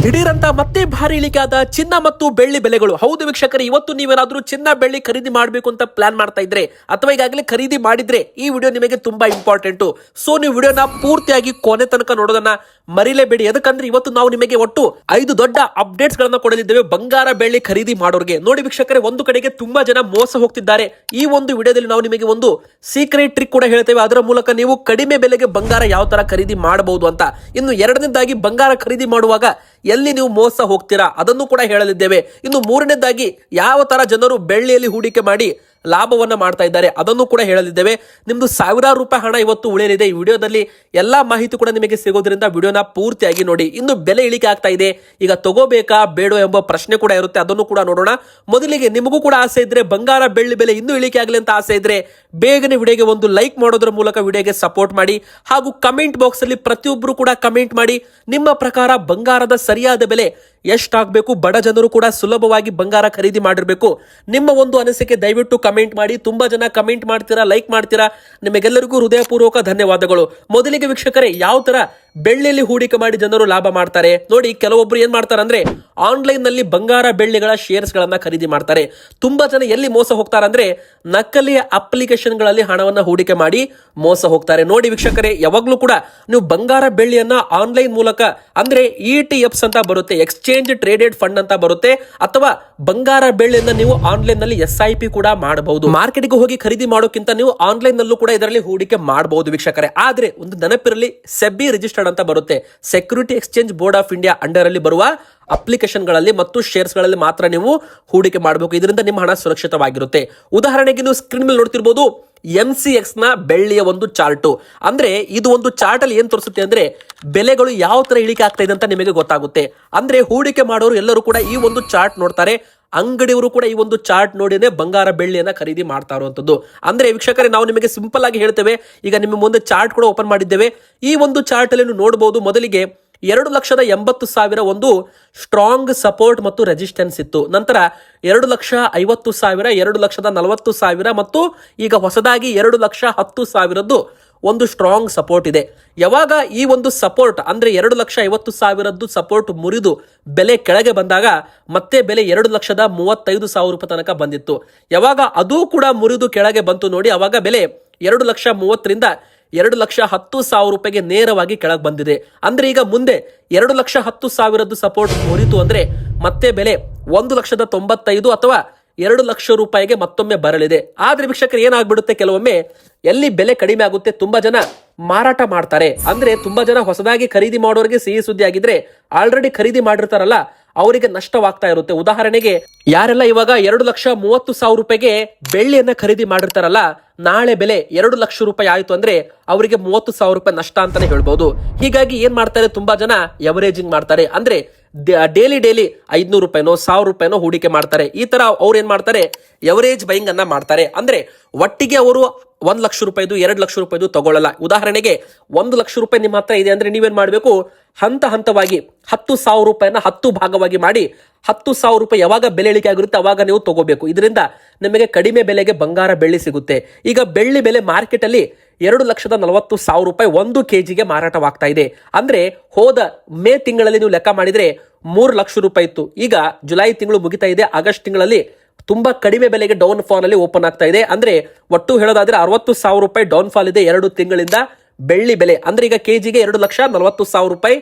ದಿಢೀರ್ ಅಂತ ಮತ್ತೆ ಭಾರಿ ಇಳಿಕೆ ಆದ ಚಿನ್ನ ಮತ್ತು ಬೆಳ್ಳಿ ಬೆಲೆಗಳು. ಹೌದು ವೀಕ್ಷಕರೇ, ಇವತ್ತು ನೀವೇನಾದ್ರೂ ಚಿನ್ನ ಬೆಳ್ಳಿ ಖರೀದಿ ಮಾಡಬೇಕು ಅಂತ ಪ್ಲಾನ್ ಮಾಡ್ತಾ ಇದ್ರೆ ಅಥವಾ ಈಗಾಗಲೇ ಖರೀದಿ ಮಾಡಿದ್ರೆ ಈ ವಿಡಿಯೋ ನಿಮಗೆ ತುಂಬಾ ಇಂಪಾರ್ಟೆಂಟ್. ಸೊ ನೀವು ವಿಡಿಯೋನ ಪೂರ್ತಿಯಾಗಿ ಕೊನೆ ತನಕ ನೋಡೋದನ್ನ ಮರಿಲೇಬೇಡಿ. ಯಾಕಂದ್ರೆ ಇವತ್ತು ನಾವು ನಿಮಗೆ ಒಟ್ಟು 5 ದೊಡ್ಡ ಅಪ್ಡೇಟ್ಸ್ ಗಳನ್ನ ಕೊಡಲಿದ್ದೇವೆ ಬಂಗಾರ ಬೆಳ್ಳಿ ಖರೀದಿ ಮಾಡೋರಿಗೆ. ನೋಡಿ ವೀಕ್ಷಕರೇ, ಒಂದು ಕಡೆಗೆ ತುಂಬಾ ಜನ ಮೋಸ ಹೋಗ್ತಿದ್ದಾರೆ. ಈ ಒಂದು ವಿಡಿಯೋದಲ್ಲಿ ನಾವು ನಿಮಗೆ ಒಂದು ಸೀಕ್ರೆಟ್ ಟ್ರಿಕ್ ಕೂಡ ಹೇಳ್ತೇವೆ. ಅದರ ಮೂಲಕ ನೀವು ಕಡಿಮೆ ಬೆಲೆಗೆ ಬಂಗಾರ ಯಾವ ತರ ಖರೀದಿ ಮಾಡಬಹುದು ಅಂತ. ಇನ್ನು ಎರಡನೇದಾಗಿ ಬಂಗಾರ ಖರೀದಿ ಮಾಡುವಾಗ ಎಲ್ಲಿ ನೀವು ಮೋಸ ಹೋಗ್ತೀರಾ ಅದನ್ನು ಕೂಡ ಹೇಳಲಿದ್ದೇವೆ. ಇನ್ನು ಮೂರನೇದಾಗಿ ಯಾವ ತರ ಜನರು ಬೆಳ್ಳಿಯಲ್ಲಿ ಹೂಡಿಕೆ ಮಾಡಿ ಲಾಭವನ್ನ ಮಾಡ್ತಾ ಇದ್ದಾರೆ ಅದನ್ನು ಕೂಡ ಹೇಳಲಿದ್ದೇವೆ. ನಿಮ್ದು ಸಾವಿರಾರು ರೂಪಾಯಿ ಹಣ ಇವತ್ತು ಉಳಿಯಲಿದೆ. ಈ ವಿಡಿಯೋದಲ್ಲಿ ಎಲ್ಲಾ ಮಾಹಿತಿ ಕೂಡ ನಿಮಗೆ ಸಿಗೋದ್ರಿಂದ ವಿಡಿಯೋನ ಪೂರ್ತಿಯಾಗಿ ನೋಡಿ. ಇನ್ನು ಬೆಲೆ ಇಳಿಕೆ ಆಗ್ತಾ ಇದೆ, ಈಗ ತಗೋಬೇಕಾ ಬೇಡ ಎಂಬ ಪ್ರಶ್ನೆ ಕೂಡ ಇರುತ್ತೆ, ಅದನ್ನು ಕೂಡ ನೋಡೋಣ. ಮೊದಲಿಗೆ ನಿಮಗೂ ಕೂಡ ಆಸೆ ಇದ್ರೆ ಬಂಗಾರ ಬೆಳ್ಳಿ ಬೆಲೆ ಇನ್ನೂ ಇಳಿಕೆ ಆಗಲಿ ಅಂತ ಆಸೆ ಇದ್ರೆ ಬೇಗನೆ ವಿಡಿಯೋಗೆ ಒಂದು ಲೈಕ್ ಮಾಡೋದ್ರ ಮೂಲಕ ವಿಡಿಯೋಗೆ ಸಪೋರ್ಟ್ ಮಾಡಿ. ಹಾಗೂ ಕಮೆಂಟ್ ಬಾಕ್ಸ್ ಅಲ್ಲಿ ಪ್ರತಿಯೊಬ್ಬರು ಕೂಡ ಕಮೆಂಟ್ ಮಾಡಿ, ನಿಮ್ಮ ಪ್ರಕಾರ ಬಂಗಾರದ ಸರಿಯಾದ ಬೆಲೆ ಎಷ್ಟಾಗಬೇಕು, ಬಡ ಜನರು ಕೂಡ ಸುಲಭವಾಗಿ ಬಂಗಾರ ಖರೀದಿ ಮಾಡಿರ್ಬೇಕು. ನಿಮ್ಮ ಒಂದು ಅನಿಸಿಕೆ ದಯವಿಟ್ಟು ಕಮೆಂಟ್ ಮಾಡಿ. ತುಂಬಾ ಜನ ಕಮೆಂಟ್ ಮಾಡ್ತೀರಾ, ಲೈಕ್ ಮಾಡ್ತೀರಾ, ನಿಮಗೆಲ್ಲರಿಗೂ ಹೃದಯಪೂರ್ವಕ ಧನ್ಯವಾದಗಳು. ಮೊದಲಿಗೆ ವೀಕ್ಷಕರೇ, ಯಾವ ತರ ಬೆಳ್ಳಿಯಲ್ಲಿ ಹೂಡಿಕೆ ಮಾಡಿ ಜನರು ಲಾಭ ಮಾಡ್ತಾರೆ ನೋಡಿ. ಕೆಲವೊಬ್ರು ಏನ್ ಮಾಡ್ತಾರೆ ಅಂದ್ರೆ ಆನ್ಲೈನ್ ನಲ್ಲಿ ಬಂಗಾರ ಬೆಳ್ಳಿಗಳ ಶೇರ್ಸ್ ಗಳನ್ನ ಖರೀದಿ ಮಾಡ್ತಾರೆ. ತುಂಬಾ ಜನ ಎಲ್ಲಿ ಮೋಸ ಹೋಗ್ತಾರೆ ಅಂದ್ರೆ ನಕಲಿ ಅಪ್ಲಿಕೇಶನ್ ಗಳಲ್ಲಿ ಹಣವನ್ನ ಹೂಡಿಕೆ ಮಾಡಿ ಮೋಸ ಹೋಗ್ತಾರೆ. ನೋಡಿ ವೀಕ್ಷಕರೇ, ಯಾವಾಗ್ಲೂ ಕೂಡ ನೀವು ಬಂಗಾರ ಬೆಳ್ಳಿಯನ್ನ ಆನ್ಲೈನ್ ಮೂಲಕ ಅಂದ್ರೆ ETFs ಅಂತ ಬರುತ್ತೆ, ಎಕ್ಸ್ಚೇಂಜ್ ಟ್ರೇಡೆಡ್ ಫಂಡ್ ಅಂತ ಬರುತ್ತೆ, ಅಥವಾ ಬಂಗಾರ ಬೆಳ್ಳಿಯನ್ನ ನೀವು ಆನ್ಲೈನ್ ನಲ್ಲಿ SIP ಕೂಡ ಮಾಡಬಹುದು. ಮಾರ್ಕೆಟ್ಗೆ ಹೋಗಿ ಖರೀದಿ ಮಾಡೋಕ್ಕಿಂತ ನೀವು ಆನ್ಲೈನ್ ನಲ್ಲೂ ಕೂಡ ಇದರಲ್ಲಿ ಹೂಡಿಕೆ ಮಾಡಬಹುದು ವೀಕ್ಷಕರೇ. ಆದ್ರೆ ಒಂದು ನೆನಪಿರಲಿ, ಸೆಬಿ ರಿಜಿಸ್ಟರ್ಡ್ ಅಂತ ಬರುತ್ತೆ, security exchange board of India under ಅಲ್ಲಿ ಬರುವ ಅಪ್ಲಿಕೇಶನ್ ಗಳಲ್ಲಿ ಮತ್ತು ಶೇರ್ಸ್ ಗಳಲ್ಲಿ ಮಾತ್ರ ನೀವು ಹೂಡಿಕೆ ಮಾಡಬೇಕು. ಇದರಿಂದ ನಿಮ್ಮ ಹಣ ಸುರಕ್ಷಿತವಾಗಿರುತ್ತೆ. ಉದಾಹರಣೆಗೆ ನೀವು ಸ್ಕ್ರೀನ್ ಮೇಲೆ ನೋಡ್ತಿರ್ಬೋದು MCX ನ ಬೆಳ್ಳಿಯ ಒಂದು ಚಾರ್ಟ್. ಅಂದ್ರೆ ಇದು ಒಂದು ಚಾರ್ಟ್ ಅಲ್ಲಿ ಏನ್ ತೋರಿಸುತ್ತೆ ಅಂದ್ರೆ ಬೆಲೆಗಳು ಯಾವ ತರ ಇಳಿಕೆ ಆಗ್ತಾ ಇದೆ ಅಂತ ನಿಮಗೆ ಗೊತ್ತಾಗುತ್ತೆ. ಅಂದ್ರೆ ಹೂಡಿಕೆ ಮಾಡೋರು ಎಲ್ಲರೂ ಕೂಡ ಈ ಒಂದು ಚಾರ್ಟ್ ನೋಡ್ತಾರೆ, ಅಂಗಡಿಯವರು ಕೂಡ ಈ ಒಂದು ಚಾರ್ಟ್ ನೋಡಿನೇ ಬಂಗಾರ ಬೆಳ್ಳಿಯನ್ನ ಖರೀದಿ ಮಾಡ್ತಾ ಇರುವಂತದ್ದು. ಅಂದ್ರೆ ವೀಕ್ಷಕರೇ, ನಾವು ನಿಮಗೆ ಸಿಂಪಲ್ ಆಗಿ ಹೇಳ್ತೇವೆ. ಈಗ ನಿಮ್ಮ ಮುಂದೆ ಚಾರ್ಟ್ ಕೂಡ ಓಪನ್ ಮಾಡಿದ್ದೇವೆ. ಈ ಒಂದು ಚಾರ್ಟ್ ಅಲ್ಲಿ ನೀವು ನೋಡಬಹುದು, ಮೊದಲಿಗೆ 2,80,000 ಒಂದು ಸ್ಟ್ರಾಂಗ್ ಸಪೋರ್ಟ್ ಮತ್ತು ರೆಸಿಸ್ಟೆನ್ಸ್ ಇತ್ತು. ನಂತರ 2,50,000, 2,40,000 ಮತ್ತು ಈಗ ಹೊಸದಾಗಿ 2,10,000 ಒಂದು ಸ್ಟ್ರಾಂಗ್ ಸಪೋರ್ಟ್ ಇದೆ. ಯಾವಾಗ ಈ ಒಂದು ಸಪೋರ್ಟ್ ಅಂದ್ರೆ 2,50,000 ಸಪೋರ್ಟ್ ಮುರಿದು ಬೆಲೆ ಕೆಳಗೆ ಬಂದಾಗ ಮತ್ತೆ ಬೆಲೆ 2,35,000 ರೂಪಾಯಿ ತನಕ ಬಂದಿತ್ತು. ಯಾವಾಗ ಅದು ಕೂಡ ಮುರಿದು ಕೆಳಗೆ ಬಂತು ನೋಡಿ, ಅವಾಗ ಬೆಲೆ 2,30,000ರಿಂದ 2,10,000 ರೂಪಾಯಿಗೆ ನೇರವಾಗಿ ಕೆಳಗೆ ಬಂದಿದೆ. ಅಂದ್ರೆ ಈಗ ಮುಂದೆ 2,10,000 ಸಪೋರ್ಟ್ ಮುರಿತು ಅಂದ್ರೆ ಮತ್ತೆ ಬೆಲೆ 1,95,000 ಅಥವಾ 2,00,000 ರೂಪಾಯಿಗೆ ಮತ್ತೊಮ್ಮೆ ಬರಲಿದೆ. ಆದ್ರೆ ವೀಕ್ಷಕರು, ಏನಾಗ್ಬಿಡುತ್ತೆ, ಕೆಲವೊಮ್ಮೆ ಎಲ್ಲಿ ಬೆಲೆ ಕಡಿಮೆ ಆಗುತ್ತೆ ತುಂಬಾ ಜನ ಮಾರಾಟ ಮಾಡ್ತಾರೆ. ಅಂದ್ರೆ ತುಂಬಾ ಜನ ಹೊಸದಾಗಿ ಖರೀದಿ ಮಾಡೋರಿಗೆ ಸಿಹಿ ಸುದ್ದಿ ಆಗಿದ್ರೆ ಆಲ್ರೆಡಿ ಖರೀದಿ ಮಾಡಿರ್ತಾರಲ್ಲ ಅವರಿಗೆ ನಷ್ಟವಾಗ್ತಾ ಇರುತ್ತೆ. ಉದಾಹರಣೆಗೆ, ಯಾರೆಲ್ಲ ಇವಾಗ 2,30,000 ರೂಪಾಯಿಗೆ ಬೆಳ್ಳಿಯನ್ನ ಖರೀದಿ ಮಾಡಿರ್ತಾರಲ್ಲ, ನಾಳೆ ಬೆಲೆ 2,00,000 ರೂಪಾಯಿ ಆಯ್ತು ಅಂದ್ರೆ ಅವರಿಗೆ 30,000 ರೂಪಾಯಿ ನಷ್ಟ ಅಂತಾನೆ ಹೇಳ್ಬಹುದು. ಹೀಗಾಗಿ ಏನ್ ಮಾಡ್ತಾರೆ, ತುಂಬಾ ಜನ ಎವರೇಜಿಂಗ್ ಮಾಡ್ತಾರೆ. ಅಂದ್ರೆ ಡೈಲಿ 500 ರೂಪಾಯಿನೋ 1,000 ರೂಪಾಯಿನೋ ಹೂಡಿಕೆ ಮಾಡ್ತಾರೆ. ಈ ತರ ಅವ್ರು ಏನ್ ಮಾಡ್ತಾರೆ, ಎವರೇಜ್ ಬೈಯಿಂಗ್ ಅನ್ನ ಮಾಡ್ತಾರೆ. ಅಂದ್ರೆ ಒಟ್ಟಿಗೆ ಅವರು 1,00,000 ರೂಪಾಯಿದು 2,00,000 ರೂಪಾಯಿದು ತಗೊಳ್ಳಲ್ಲ. ಉದಾಹರಣೆಗೆ 1,00,000 ರೂಪಾಯಿ ನಿಮ್ಮ ಹತ್ರ ಇದೆ ಅಂದ್ರೆ ನೀವೇನ್ ಮಾಡ್ಬೇಕು, ಹಂತ ಹಂತವಾಗಿ 10,000 ರೂಪಾಯಿನ 10 ಭಾಗವಾಗಿ ಮಾಡಿ 10,000 ರೂಪಾಯಿ ಯಾವಾಗ ಬೆಲೆ ಇಳಿಕೆ ಆಗಿರುತ್ತೆ ಅವಾಗ ನೀವು ತಗೋಬೇಕು. ಇದರಿಂದ ನಿಮಗೆ ಕಡಿಮೆ ಬೆಲೆಗೆ ಬಂಗಾರ ಬೆಳ್ಳಿ ಸಿಗುತ್ತೆ. ಈಗ ಬೆಳ್ಳಿ ಬೆಲೆ ಮಾರ್ಕೆಟ್ ಅಲ್ಲಿ 2,40,000 ರೂಪಾಯಿ 1 kgಗೆ ಮಾರಾಟವಾಗ್ತಾ ಇದೆ. ಅಂದ್ರೆ ಹೋದ ಮೇ ತಿಂಗಳಲ್ಲಿ ನೀವು ಲೆಕ್ಕ ಮಾಡಿದ್ರೆ 3,00,000 ರೂಪಾಯಿ ಇತ್ತು. ಈಗ ಜುಲೈ ತಿಂಗಳು ಮುಗಿತಾ ಇದೆ, ಆಗಸ್ಟ್ ತಿಂಗಳಲ್ಲಿ ತುಂಬಾ ಕಡಿಮೆ ಬೆಲೆಗೆ ಡೌನ್ ಫಾಲ್ ಅಲ್ಲಿ ಓಪನ್ ಆಗ್ತಾ ಇದೆ. ಅಂದ್ರೆ ಒಟ್ಟು ಹೇಳೋದಾದ್ರೆ 60,000 ರೂಪಾಯಿ ಡೌನ್ ಫಾಲ್ ಇದೆ 2 ತಿಂಗಳಿಂದ ಬೆಳ್ಳಿ ಬೆಲೆ. ಅಂದ್ರೆ ಈಗ ಕೆಜಿಗೆ 2,40,000 ರೂಪಾಯಿ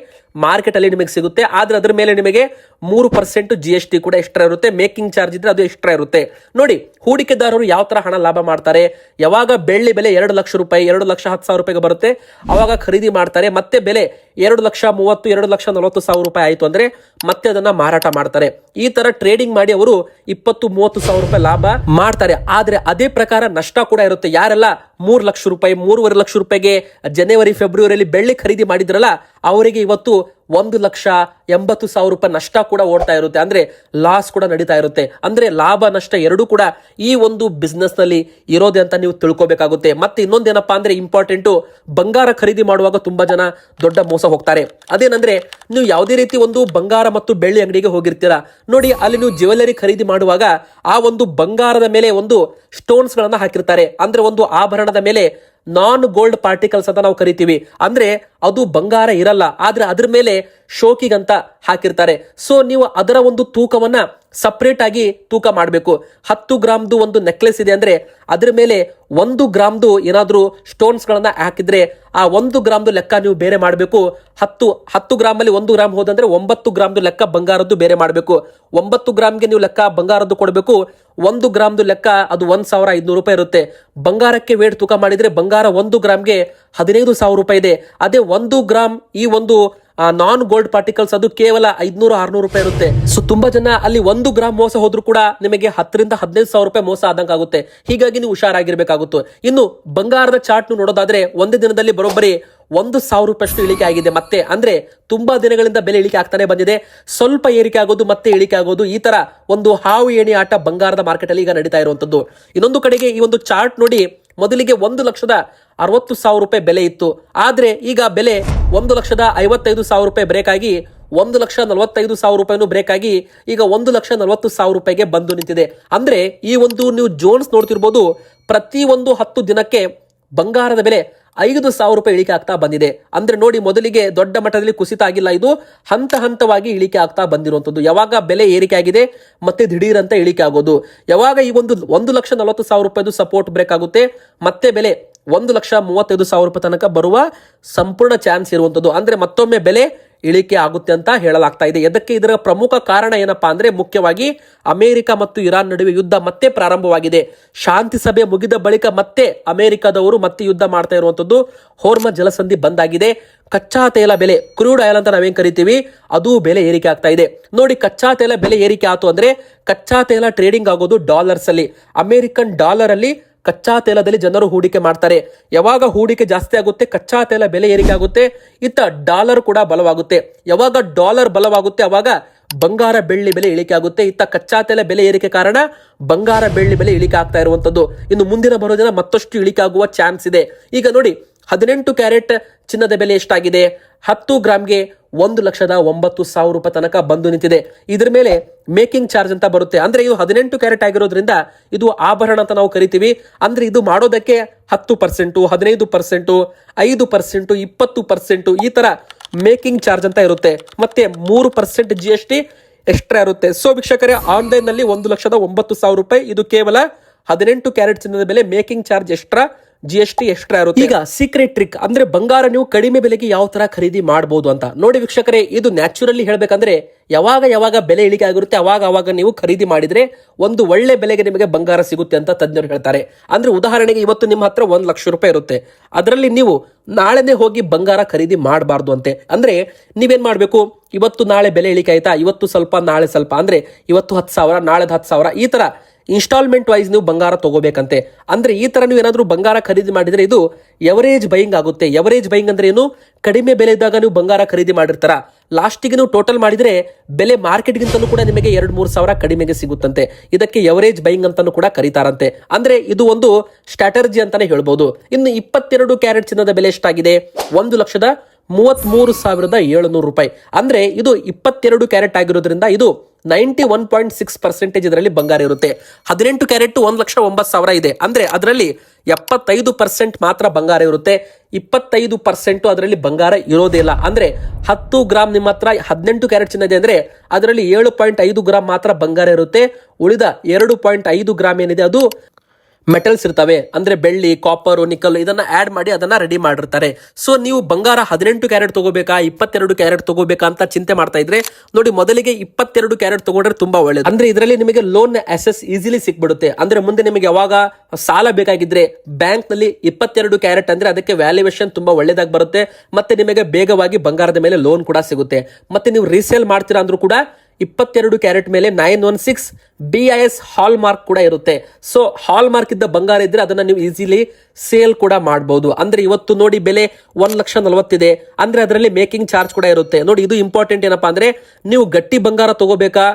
ಮಾರ್ಕೆಟ್ ಅಲ್ಲಿ ನಿಮಗೆ ಸಿಗುತ್ತೆ. ಆದ್ರೆ ಅದ್ರ ಮೇಲೆ ನಿಮಗೆ 3% GST ಕೂಡ ಎಕ್ಸ್ಟ್ರಾ ಇರುತ್ತೆ. ಮೇಕಿಂಗ್ ಚಾರ್ಜ್ ಇದ್ರೆ ಅದು ಎಕ್ಸ್ಟ್ರಾ ಇರುತ್ತೆ. ನೋಡಿ, ಹೂಡಿಕೆದಾರರು ಯಾವ ತರ ಹಣ ಲಾಭ ಮಾಡ್ತಾರೆ, ಯಾವಾಗ ಬೆಳ್ಳಿ ಬೆಲೆ 2,00,000 ರೂಪಾಯಿ 2,10,000 ರೂಪಾಯಿಗೆ ಬರುತ್ತೆ ಅವಾಗ ಖರೀದಿ ಮಾಡ್ತಾರೆ. ಮತ್ತೆ ಬೆಲೆ 2,30,000 2,40,000 ರೂಪಾಯಿ ಆಯ್ತು ಅಂದ್ರೆ ಮತ್ತೆ ಅದನ್ನ ಮಾರಾಟ ಮಾಡ್ತಾರೆ. ಈ ತರ ಟ್ರೇಡಿಂಗ್ ಮಾಡಿ ಅವರು 20,000-30,000 ರೂಪಾಯಿ ಲಾಭ ಮಾಡ್ತಾರೆ. ಆದ್ರೆ ಅದೇ ಪ್ರಕಾರ ನಷ್ಟ ಕೂಡ ಇರುತ್ತೆ. ಯಾರೆಲ್ಲ 3,00,000 ರೂಪಾಯಿ 3,50,000 ರೂಪಾಯಿಗೆ ಜನವರಿ ಫೆಬ್ರವರಿಯಲ್ಲಿ ಬೆಳ್ಳಿ ಖರೀದಿ ಮಾಡಿದ್ರಲ್ಲ ಅವರಿಗೆ ಇವತ್ತು 1,80,000 ರೂಪಾಯಿ ನಷ್ಟ ಕೂಡ ಓಡ್ತಾ ಇರುತ್ತೆ. ಅಂದ್ರೆ ಲಾಸ್ ಕೂಡ ನಡೀತಾ ಇರುತ್ತೆ. ಅಂದ್ರೆ ಲಾಭ ನಷ್ಟ ಎರಡೂ ಕೂಡ ಈ ಒಂದು ಬಿಸ್ನೆಸ್ ನಲ್ಲಿ ಇರೋದೆ ಅಂತ ನೀವು ತಿಳ್ಕೊಬೇಕಾಗುತ್ತೆ. ಮತ್ತೆ ಇನ್ನೊಂದೇನಪ್ಪಾ ಅಂದ್ರೆ ಇಂಪಾರ್ಟೆಂಟ್, ಬಂಗಾರ ಖರೀದಿ ಮಾಡುವಾಗ ತುಂಬಾ ಜನ ದೊಡ್ಡ ಮೋಸ ಹೋಗ್ತಾರೆ. ಅದೇನಂದ್ರೆ, ನೀವು ಯಾವುದೇ ರೀತಿ ಒಂದು ಬಂಗಾರ ಮತ್ತು ಬೆಳ್ಳಿ ಅಂಗಡಿಗೆ ಹೋಗಿರ್ತೀರಾ ನೋಡಿ, ಅಲ್ಲಿ ನೀವು ಜ್ಯುವೆಲರಿ ಖರೀದಿ ಮಾಡುವಾಗ ಆ ಒಂದು ಬಂಗಾರದ ಮೇಲೆ ಒಂದು ಸ್ಟೋನ್ಸ್ ಗಳನ್ನ ಹಾಕಿರ್ತಾರೆ. ಅಂದ್ರೆ ಒಂದು ಆಭರಣದ ಮೇಲೆ ನಾನ್ ಗೋಲ್ಡ್ ಪಾರ್ಟಿಕಲ್ಸ್ ಅಂತ ನಾವು ಕರಿತೀವಿ. ಅಂದ್ರೆ ಅದು ಬಂಗಾರ ಇರಲ್ಲ, ಆದ್ರೆ ಅದ್ರ ಮೇಲೆ ಶೋಕಿಗಂತ ಹಾಕಿರ್ತಾರೆ. ಸೊ ನೀವು ಅದರ ಒಂದು ತೂಕವನ್ನ ಸಪರೇಟ್ ಆಗಿ ತೂಕ ಮಾಡಬೇಕು. 10 ಗ್ರಾಮ್ದು ಒಂದು ನೆಕ್ಲೆಸ್ ಇದೆ ಅಂದ್ರೆ ಅದ್ರ ಮೇಲೆ 1 ಗ್ರಾಮ್ದು ಏನಾದ್ರೂ ಸ್ಟೋನ್ಸ್ ಗಳನ್ನ ಹಾಕಿದ್ರೆ ಆ 1 ಗ್ರಾಮ್ದು ಲೆಕ್ಕ ನೀವು ಬೇರೆ ಮಾಡಬೇಕು. 10 ಗ್ರಾಮ್ ಅಲ್ಲಿ 1 ಗ್ರಾಮ್ ಹೋದಂದ್ರೆ 9 ಗ್ರಾಮ್ದು ಲೆಕ್ಕ ಬಂಗಾರದ್ದು ಬೇರೆ ಮಾಡಬೇಕು. 9 ಗ್ರಾಮ್ಗೆ ನೀವು ಲೆಕ್ಕ ಬಂಗಾರದ್ದು ಕೊಡಬೇಕು. 1 ಗ್ರಾಮ್ದು ಲೆಕ್ಕ ಅದು 1,500 ರೂಪಾಯಿ ಇರುತ್ತೆ. ಬಂಗಾರಕ್ಕೆ ವೇಟ್ ತೂಕ ಮಾಡಿದ್ರೆ ಬಂಗಾರ 1 ಗ್ರಾಮ್ಗೆ 15,000 ರೂಪಾಯಿ ಇದೆ. ಅದೇ 1 ಗ್ರಾಮ್ ಈ ಒಂದು ನಾನ್ ಗೋಲ್ಡ್ ಪಾರ್ಟಿಕಲ್ಸ್ ಅದು ಕೇವಲ 500-600 ರೂಪಾಯಿ ಇರುತ್ತೆ. ಸೊ ತುಂಬಾ ಜನ ಅಲ್ಲಿ 1 ಗ್ರಾಮ್ ಮೋಸ ಹೋದ್ರು ಕೂಡ ನಿಮಗೆ 10,000-15,000 ರೂಪಾಯಿ ಮೋಸ ಆದಂಗಾಗುತ್ತೆ. ಹೀಗಾಗಿ ನೀವು ಹುಷಾರಾಗಿರ್ಬೇಕಾಗುತ್ತೆ. ಇನ್ನು ಬಂಗಾರದ ಚಾರ್ಟ್ ನೋಡೋದಾದ್ರೆ ಒಂದೇ ದಿನದಲ್ಲಿ ಬರೋಬ್ಬರಿ 1,000 ರೂಪಾಯಿಷ್ಟು ಇಳಿಕೆ ಆಗಿದೆ. ಮತ್ತೆ ಅಂದ್ರೆ ತುಂಬಾ ದಿನಗಳಿಂದ ಬೆಲೆ ಇಳಿಕೆ ಆಗ್ತಾನೆ ಬಂದಿದೆ. ಸ್ವಲ್ಪ ಏರಿಕೆ ಆಗೋದು ಮತ್ತೆ ಇಳಿಕೆ ಆಗೋದು, ಈ ತರ ಒಂದು ಹಾವು ಏಣಿ ಆಟ ಬಂಗಾರದ ಮಾರ್ಕೆಟ್ ಅಲ್ಲಿ ಈಗ ನಡೀತಾ ಇರುವಂತದ್ದು. ಇನ್ನೊಂದು ಕಡೆಗೆ ಈ ಒಂದು ಚಾರ್ಟ್ ನೋಡಿ, ಮೊದಲಿಗೆ 1,60,60,000 ರೂಪಾಯಿ ಬೆಲೆ ಇತ್ತು. ಆದ್ರೆ ಈಗ ಬೆಲೆ 1,55,000 ರೂಪಾಯಿ ಬ್ರೇಕ್ ಆಗಿ 1,45,000 ರೂಪಾಯಿನೂ ಬ್ರೇಕ್ ಆಗಿ ಈಗ 1,40,000 ರೂಪಾಯಿಗೆ ಬಂದು ನಿಂತಿದೆ. ಅಂದ್ರೆ ಈ ಒಂದು ನೀವು ಜೋನ್ಸ್ ನೋಡ್ತಿರ್ಬೋದು, ಪ್ರತಿ ಒಂದು 10 ದಿನಕ್ಕೆ ಬಂಗಾರದ ಬೆಲೆ 5,000 ರೂಪಾಯಿ ಇಳಿಕೆ ಆಗ್ತಾ ಬಂದಿದೆ. ಅಂದ್ರೆ ನೋಡಿ, ಮೊದಲಿಗೆ ದೊಡ್ಡ ಮಟ್ಟದಲ್ಲಿ ಕುಸಿತ ಆಗಿಲ್ಲ, ಇದು ಹಂತ ಹಂತವಾಗಿ ಇಳಿಕೆ ಆಗ್ತಾ ಬಂದಿರುವಂತದ್ದು. ಯಾವಾಗ ಬೆಲೆ ಏರಿಕೆ ಆಗಿದೆ ಮತ್ತೆ ದಿಢೀರ್ ಅಂತ ಇಳಿಕೆ ಆಗೋದು, ಯಾವಾಗ ಈ ಒಂದು 1,40,000 ರೂಪಾಯಿದು ಸಪೋರ್ಟ್ ಬ್ರೇಕ್ ಆಗುತ್ತೆ, ಮತ್ತೆ ಬೆಲೆ 1,35,000 ರೂಪಾಯಿ ತನಕ ಬರುವ ಸಂಪೂರ್ಣ ಚಾನ್ಸ್ ಇರುವಂತದ್ದು. ಅಂದ್ರೆ ಮತ್ತೊಮ್ಮೆ ಬೆಲೆ ಇಳಿಕೆ ಆಗುತ್ತೆ ಅಂತ ಹೇಳಲಾಗ್ತಾ ಇದೆ. ಇದಕ್ಕೆ ಇದರ ಪ್ರಮುಖ ಕಾರಣ ಏನಪ್ಪಾ ಅಂದ್ರೆ ಮುಖ್ಯವಾಗಿ ಅಮೆರಿಕ ಮತ್ತು ಇರಾನ್ ನಡುವೆ ಯುದ್ಧ ಮತ್ತೆ ಪ್ರಾರಂಭವಾಗಿದೆ. ಶಾಂತಿ ಸಭೆ ಮುಗಿದ ಬಳಿಕ ಮತ್ತೆ ಅಮೆರಿಕದವರು ಮತ್ತೆ ಯುದ್ಧ ಮಾಡ್ತಾ ಇರುವಂತದ್ದು. ಹೋರ್ಮಜ್ ಜಲಸಂಧಿ ಬಂದ್ ಆಗಿದೆ. ಕಚ್ಚಾ ತೈಲ ಬೆಲೆ, ಕ್ರೂಡ್ ಆಯಿಲ್ ಅಂತ ನಾವೇನ್ ಕರಿತೀವಿ, ಅದು ಬೆಲೆ ಏರಿಕೆ ಆಗ್ತಾ ಇದೆ. ನೋಡಿ, ಕಚ್ಚಾ ತೈಲ ಬೆಲೆ ಏರಿಕೆ ಆಯ್ತು ಅಂದ್ರೆ ಕಚ್ಚಾ ತೈಲ ಟ್ರೇಡಿಂಗ್ ಆಗೋದು ಡಾಲರ್ಸ್ ಅಲ್ಲಿ. ಅಮೆರಿಕನ್ ಡಾಲರ್ ಅಲ್ಲಿ ಕಚ್ಚಾ ತೈಲದಲ್ಲಿ ಜನರು ಹೂಡಿಕೆ ಮಾಡ್ತಾರೆ. ಯಾವಾಗ ಹೂಡಿಕೆ ಜಾಸ್ತಿ ಆಗುತ್ತೆ, ಕಚ್ಚಾ ತೈಲ ಬೆಲೆ ಏರಿಕೆ ಆಗುತ್ತೆ, ಇತ್ತ ಡಾಲರ್ ಕೂಡ ಬಲವಾಗುತ್ತೆ. ಯಾವಾಗ ಡಾಲರ್ ಬಲವಾಗುತ್ತೆ ಅವಾಗ ಬಂಗಾರ ಬೆಳ್ಳಿ ಬೆಲೆ ಇಳಿಕೆ ಆಗುತ್ತೆ. ಇತ್ತ ಕಚ್ಚಾ ತೈಲ ಬೆಲೆ ಏರಿಕೆ ಕಾರಣ ಬಂಗಾರ ಬೆಳ್ಳಿ ಬೆಲೆ ಇಳಿಕೆ ಆಗ್ತಾ ಇರುವಂತದ್ದು. ಇನ್ನು ಮುಂದಿನ ಬರೋ ದಿನ ಮತ್ತಷ್ಟು ಇಳಿಕೆ ಆಗುವ ಚಾನ್ಸ್ ಇದೆ. ಈಗ ನೋಡಿ, 18 ಕ್ಯಾರೆಟ್ ಚಿನ್ನದ ಬೆಲೆ ಎಷ್ಟಾಗಿದೆ, 10 ಗ್ರಾಮ್ಗೆ 1,09,000 ರೂಪಾಯಿ ತನಕ ಬಂದು ನಿಂತಿದೆ. ಇದ್ರ ಮೇಲೆ ಮೇಕಿಂಗ್ ಚಾರ್ಜ್ ಅಂತ ಬರುತ್ತೆ. ಅಂದ್ರೆ ಇದು 18 ಕ್ಯಾರೆಟ್ ಆಗಿರೋದ್ರಿಂದ ಇದು ಆಭರಣ ಅಂತ ನಾವು ಕರಿತೀವಿ. ಅಂದ್ರೆ ಇದು ಮಾಡೋದಕ್ಕೆ 10%, 15%, 5%, 20% ಈ ತರ ಮೇಕಿಂಗ್ ಚಾರ್ಜ್ ಅಂತ ಇರುತ್ತೆ. ಮತ್ತೆ 3% GST ಎಕ್ಸ್ಟ್ರಾ ಇರುತ್ತೆ. ಸೊ ವೀಕ್ಷಕರೇ, ಆನ್ಲೈನ್ ನಲ್ಲಿ 1,09,000 ರೂಪಾಯಿ, ಇದು ಕೇವಲ 18 ಕ್ಯಾರೆಟ್ ಚಿನ್ನದ ಬೆಲೆ. Making charge extra, GST extra ಇರುತ್ತೆ. ಈಗ ಸೀಕ್ರೆಟ್ ಟ್ರಿಕ್ ಅಂದ್ರೆ ಬಂಗಾರ ನೀವು ಕಡಿಮೆ ಬೆಲೆಗೆ ಯಾವ ತರ ಖರೀದಿ ಮಾಡಬಹುದು ಅಂತ ನೋಡಿ ವೀಕ್ಷಕರೇ. ಇದು ನ್ಯಾಚುರಲಿ ಹೇಳ್ಬೇಕಂದ್ರೆ ಯಾವಾಗ ಬೆಲೆ ಇಳಿಕೆ ಆಗಿರುತ್ತೆ ಅವಾಗ ನೀವು ಖರೀದಿ ಮಾಡಿದ್ರೆ ಒಂದು ಒಳ್ಳೆ ಬೆಲೆಗೆ ನಿಮಗೆ ಬಂಗಾರ ಸಿಗುತ್ತೆ ಅಂತ ತಜ್ಞರು ಹೇಳ್ತಾರೆ. ಅಂದ್ರೆ ಉದಾಹರಣೆಗೆ ಇವತ್ತು ನಿಮ್ಮ ಹತ್ರ 1,00,000 ರೂಪಾಯಿ ಇರುತ್ತೆ, ಅದರಲ್ಲಿ ನೀವು ನಾಳೆನೆ ಹೋಗಿ ಬಂಗಾರ ಖರೀದಿ ಮಾಡಬಾರ್ದು ಅಂತೆ. ಅಂದ್ರೆ ನೀವೇನ್ ಮಾಡ್ಬೇಕು, ಇವತ್ತು ನಾಳೆ ಬೆಲೆ ಇಳಿಕೆ ಆಯ್ತಾ, ಇವತ್ತು ಸ್ವಲ್ಪ ನಾಳೆ ಸ್ವಲ್ಪ, ಅಂದ್ರೆ ಇವತ್ತು 10,000 ನಾಳೆ 10,000 ಈ ತರ ಇನ್ಸ್ಟಾಲ್ಮೆಂಟ್ ವೈಸ್ ನೀವು ಬಂಗಾರ ತಗೋಬೇಕಂತೆ. ಅಂದ್ರೆ ಈ ತರ ನೀವು ಏನಾದ್ರೂ ಬಂಗಾರ ಖರೀದಿ ಮಾಡಿದ್ರೆ ಇದು ಎವರೇಜ್ ಬೈಯಿಂಗ್ ಆಗುತ್ತೆ. ಎವರೇಜ್ ಬೈಯಿಂಗ್ ಅಂದ್ರೆ ಏನು, ಕಡಿಮೆ ಬೆಲೆ ಇದ್ದಾಗ ನೀವು ಬಂಗಾರ ಖರೀದಿ ಮಾಡಿರ್ತಾರ, ಲಾಸ್ಟಿಗೆ ನೀವು ಟೋಟಲ್ ಮಾಡಿದ್ರೆ ಬೆಲೆ ಮಾರ್ಕೆಟ್ಗಿಂತಲೂ ಕೂಡ ನಿಮಗೆ 2-3 ಸಾವಿರ ಕಡಿಮೆಗೆ ಸಿಗುತ್ತಂತೆ. ಇದಕ್ಕೆ ಎವರೇಜ್ ಬೈಯಿಂಗ್ ಅಂತಾನು ಕೂಡ ಕರೀತಾರಂತೆ. ಅಂದ್ರೆ ಇದು ಒಂದು ಸ್ಟ್ರಾಟರ್ಜಿ ಅಂತಾನೆ ಹೇಳ್ಬಹುದು. ಇನ್ನು 22 ಕ್ಯಾರೆಟ್ ಚಿನ್ನದ ಬೆಲೆ ಎಷ್ಟಾಗಿದೆ, 1,33,700 ರೂಪಾಯಿ. ಅಂದ್ರೆ ಇದು 22 ಕ್ಯಾರೆಟ್ ಆಗಿರೋದ್ರಿಂದ ಇದು 91.6% ಇದರಲ್ಲಿ ಬಂಗಾರ ಇರುತ್ತೆ. 18 ಕ್ಯಾರೆಟ್ 1,09,000 ಇದೆ, ಅಂದ್ರೆ ಅದರಲ್ಲಿ 75% ಮಾತ್ರ ಬಂಗಾರ ಇರುತ್ತೆ. 25% ಅದರಲ್ಲಿ ಬಂಗಾರ ಇರೋದೇ ಇಲ್ಲ. ಅಂದ್ರೆ 10 ಗ್ರಾಮ್ ನಿಮ್ಮ ಹತ್ರ 18 ಕ್ಯಾರೆಟ್ ಚಿನ್ನ ಇದೆ ಅಂದ್ರೆ ಅದರಲ್ಲಿ 7.5 ಗ್ರಾಮ್ ಮಾತ್ರ ಬಂಗಾರ ಇರುತ್ತೆ. ಉಳಿದ 2.5 ಗ್ರಾಮ್ ಏನಿದೆ ಅದು ಮೆಟಲ್ಸ್ ಇರ್ತವೆ. ಅಂದ್ರೆ ಬೆಳ್ಳಿ, ಕಾಪರ್, ನಿಕಲ್ ಇದನ್ನ ಆಡ್ ಮಾಡಿ ಅದನ್ನ ರೆಡಿ ಮಾಡಿರ್ತಾರೆ. ಸೊ ನೀವು ಬಂಗಾರ 18 ಕ್ಯಾರೆಟ್ ತಗೋಬೇಕಾ 22 ಕ್ಯಾರೆಟ್ ತಗೋಬೇಕಾ ಅಂತ ಚಿಂತೆ ಮಾಡ್ತಾ ಇದ್ರೆ ನೋಡಿ, ಮೊದಲಿಗೆ 22 ಕ್ಯಾರೆಟ್ ತಗೊಂಡ್ರೆ ತುಂಬಾ ಒಳ್ಳೇದು. ಅಂದ್ರೆ ಇದರಲ್ಲಿ ನಿಮಗೆ ಲೋನ್ ಅಸೆಸ್ ಈಸಿಲಿ ಸಿಕ್ಬಿಡುತ್ತೆ. ಅಂದ್ರೆ ಮುಂದೆ ನಿಮಗೆ ಯಾವಾಗ ಸಾಲ ಬೇಕಾಗಿದ್ರೆ ಬ್ಯಾಂಕ್ ನಲ್ಲಿ 22 ಕ್ಯಾರೆಟ್ ಅಂದ್ರೆ ಅದಕ್ಕೆ ವ್ಯಾಲ್ಯೂಯೇಷನ್ ತುಂಬಾ ಒಳ್ಳೇದಾಗಿ ಬರುತ್ತೆ. ಮತ್ತೆ ನಿಮಗೆ ಬೇಗವಾಗಿ ಬಂಗಾರದ ಮೇಲೆ ಲೋನ್ ಕೂಡ ಸಿಗುತ್ತೆ. ಮತ್ತೆ ನೀವು ರೀಸೇಲ್ ಮಾಡ್ತೀರಾ ಅಂದ್ರೂ ಕೂಡ 22 ಕ್ಯಾರೆಟ್ ಮೇಲೆ 916 BIS ಹಾಲ್ ಮಾರ್ಕ್ ಕೂಡ ಇರುತ್ತೆ. ಸೊ ಹಾಲ್ ಮಾರ್ಕ್ ಇದ್ದ ಬಂಗಾರ ಇದ್ರೆ ಅದನ್ನ ನೀವು ಈಸಿಲಿ ಸೇಲ್ ಕೂಡ ಮಾಡಬಹುದು. ಅಂದ್ರೆ ಇವತ್ತು ನೋಡಿ ಬೆಲೆ 1,40,000 ಇದೆ ಅಂದ್ರೆ ಅದರಲ್ಲಿ ಮೇಕಿಂಗ್ ಚಾರ್ಜ್ ಕೂಡ ಇರುತ್ತೆ. ನೋಡಿ, ಇದು ಇಂಪಾರ್ಟೆಂಟ್ ಏನಪ್ಪಾ ಅಂದ್ರೆ ನೀವು ಗಟ್ಟಿ ಬಂಗಾರ ತಗೋಬೇಕಾ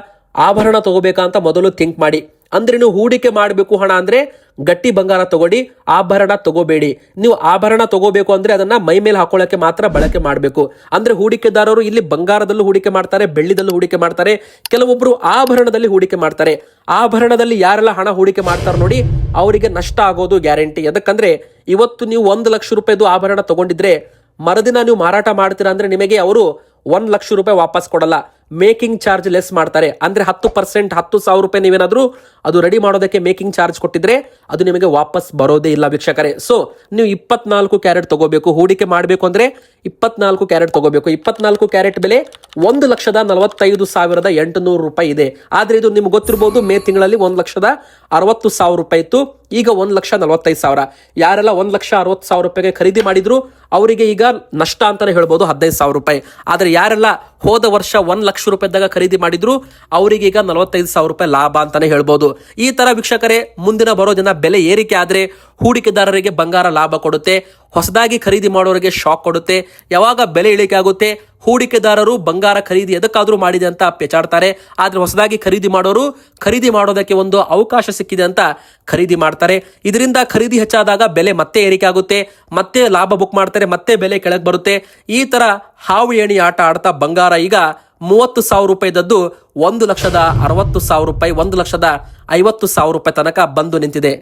ಆಭರಣ ತಗೋಬೇಕಾ ಅಂತ ಮೊದಲು ಥಿಂಕ್ ಮಾಡಿ. ಅಂದ್ರೆ ನೀವು ಹೂಡಿಕೆ ಮಾಡಬೇಕು ಹಣ ಅಂದ್ರೆ ಗಟ್ಟಿ ಬಂಗಾರ ತಗೊಳ್ಳಿ, ಆಭರಣ ತಗೋಬೇಡಿ. ನೀವು ಆಭರಣ ತಗೋಬೇಕು ಅಂದ್ರೆ ಅದನ್ನ ಮೈ ಮೇಲೆ ಹಾಕೊಳ್ಳಕ್ಕೆ ಮಾತ್ರ ಬಳಕೆ ಮಾಡಬೇಕು. ಅಂದ್ರೆ ಹೂಡಿಕೆದಾರರು ಇಲ್ಲಿ ಬಂಗಾರದಲ್ಲೂ ಹೂಡಿಕೆ ಮಾಡ್ತಾರೆ, ಬೆಳ್ಳಿದಲ್ಲೂ ಹೂಡಿಕೆ ಮಾಡ್ತಾರೆ, ಕೆಲವೊಬ್ರು ಆಭರಣದಲ್ಲಿ ಹೂಡಿಕೆ ಮಾಡ್ತಾರೆ. ಆಭರಣದಲ್ಲಿ ಯಾರೆಲ್ಲ ಹಣ ಹೂಡಿಕೆ ಮಾಡ್ತಾರೆ ನೋಡಿ, ಅವರಿಗೆ ನಷ್ಟ ಆಗೋದು ಗ್ಯಾರಂಟಿ. ಯಾಕಂದ್ರೆ ಇವತ್ತು ನೀವು 1 ಲಕ್ಷ ರೂಪಾಯಿದು ಆಭರಣ ತಗೊಂಡಿದ್ರೆ ಮರುದಿನ ನೀವು ಮಾರಾಟ ಮಾಡ್ತೀರಾ ಅಂದ್ರೆ ನಿಮಗೆ ಅವರು 1 ಲಕ್ಷ ರೂಪಾಯಿ ವಾಪಸ್ ಕೊಡಲ್ಲ, ಮೇಕಿಂಗ್ ಚಾರ್ಜ್ ಲೆಸ್ ಮಾಡ್ತಾರೆ. ಅಂದ್ರೆ 10% 10,000 ರೂಪಾಯಿ ನೀವೇನಾದ್ರೂ ಅದು ರೆಡಿ ಮಾಡೋದಕ್ಕೆ ಮೇಕಿಂಗ್ ಚಾರ್ಜ್ ಕೊಟ್ಟಿದ್ರೆ ಅದು ನಿಮಗೆ ವಾಪಸ್ ಬರೋದೇ ಇಲ್ಲ ವೀಕ್ಷಕರೇ. ಸೊ ನೀವು 24 ಕ್ಯಾರೆಟ್ ತಗೋಬೇಕು. ಹೂಡಿಕೆ ಮಾಡಬೇಕು ಅಂದ್ರೆ 24 ಕ್ಯಾರೆಟ್ ತಗೋಬೇಕು. 24 ಕ್ಯಾರೆಟ್ ಬೆಲೆ 1,45,800 ರೂಪಾಯಿ ಇದೆ. ಆದ್ರೆ ಇದು ನಿಮ್ಗೆ ಗೊತ್ತಿರಬಹುದು, ಮೇ ತಿಂಗಳಲ್ಲಿ 1,60,000 ರೂಪಾಯಿ ಇತ್ತು, ಈಗ 1,45,000. ಯಾರೆಲ್ಲ 1,60,000 ರೂಪಾಯಿಗೆ ಖರೀದಿ ಮಾಡಿದ್ರು ಅವರಿಗೆ ಈಗ ನಷ್ಟ ಅಂತಾನೆ ಹೇಳ್ಬೋದು, 15,000 ರೂಪಾಯಿ. ಆದ್ರೆ ಯಾರೆಲ್ಲ ಹೋದ ವರ್ಷ 1 ಲಕ್ಷ ರೂಪಾಯಿದಾಗ ಖರೀದಿ ಮಾಡಿದ್ರು ಅವರಿಗೆ ಈಗ 45,000 ರೂಪಾಯಿ ಲಾಭ ಅಂತಾನೆ ಹೇಳ್ಬೋದು. ಈ ತರ ವೀಕ್ಷಕರೇ ಮುಂದಿನ ಬರೋ ದಿನ ಬೆಲೆ ಏರಿಕೆ ಆದ್ರೆ ಹೂಡಿಕೆದಾರರಿಗೆ ಬಂಗಾರ ಲಾಭ ಕೊಡುತ್ತೆ, ಹೊಸದಾಗಿ ಖರೀದಿ ಮಾಡೋರಿಗೆ ಶಾಕ್ ಕೊಡುತ್ತೆ. ಯಾವಾಗ ಬೆಲೆ ಇಳಿಕೆ ಆಗುತ್ತೆ ಹೂಡಿಕೆದಾರರು ಬಂಗಾರ ಖರೀದಿ ಎದಕ್ಕಾದ್ರೂ ಮಾಡಿದೆ ಅಂತ ಪೆಚಾಡ್ತಾರೆ. ಆದ್ರೆ ಹೊಸದಾಗಿ ಖರೀದಿ ಮಾಡೋರು ಖರೀದಿ ಮಾಡೋದಕ್ಕೆ ಒಂದು ಅವಕಾಶ ಸಿಕ್ಕಿದೆ ಅಂತ ಖರೀದಿ ಮಾಡ್ತಾರೆ. ಇದರಿಂದ ಖರೀದಿ ಹೆಚ್ಚಾದಾಗ ಬೆಲೆ ಮತ್ತೆ ಏರಿಕೆ ಆಗುತ್ತೆ, ಮತ್ತೆ ಲಾಭ ಬುಕ್ ಮಾಡ್ತಾರೆ, ಮತ್ತೆ ಬೆಲೆ ಕೆಳಗೆ ಬರುತ್ತೆ. ಈ ತರ ಹಾವು ಏಣಿ ಆಟ ಆಡ್ತಾ ಬಂಗಾರ ಈಗ 30,000 ರೂಪಾಯಿದದ್ದು 1,60,000 ರೂಪಾಯಿ, 1,50,000 ರೂಪಾಯಿ ತನಕ ಬಂದು ನಿಂತಿದೆ.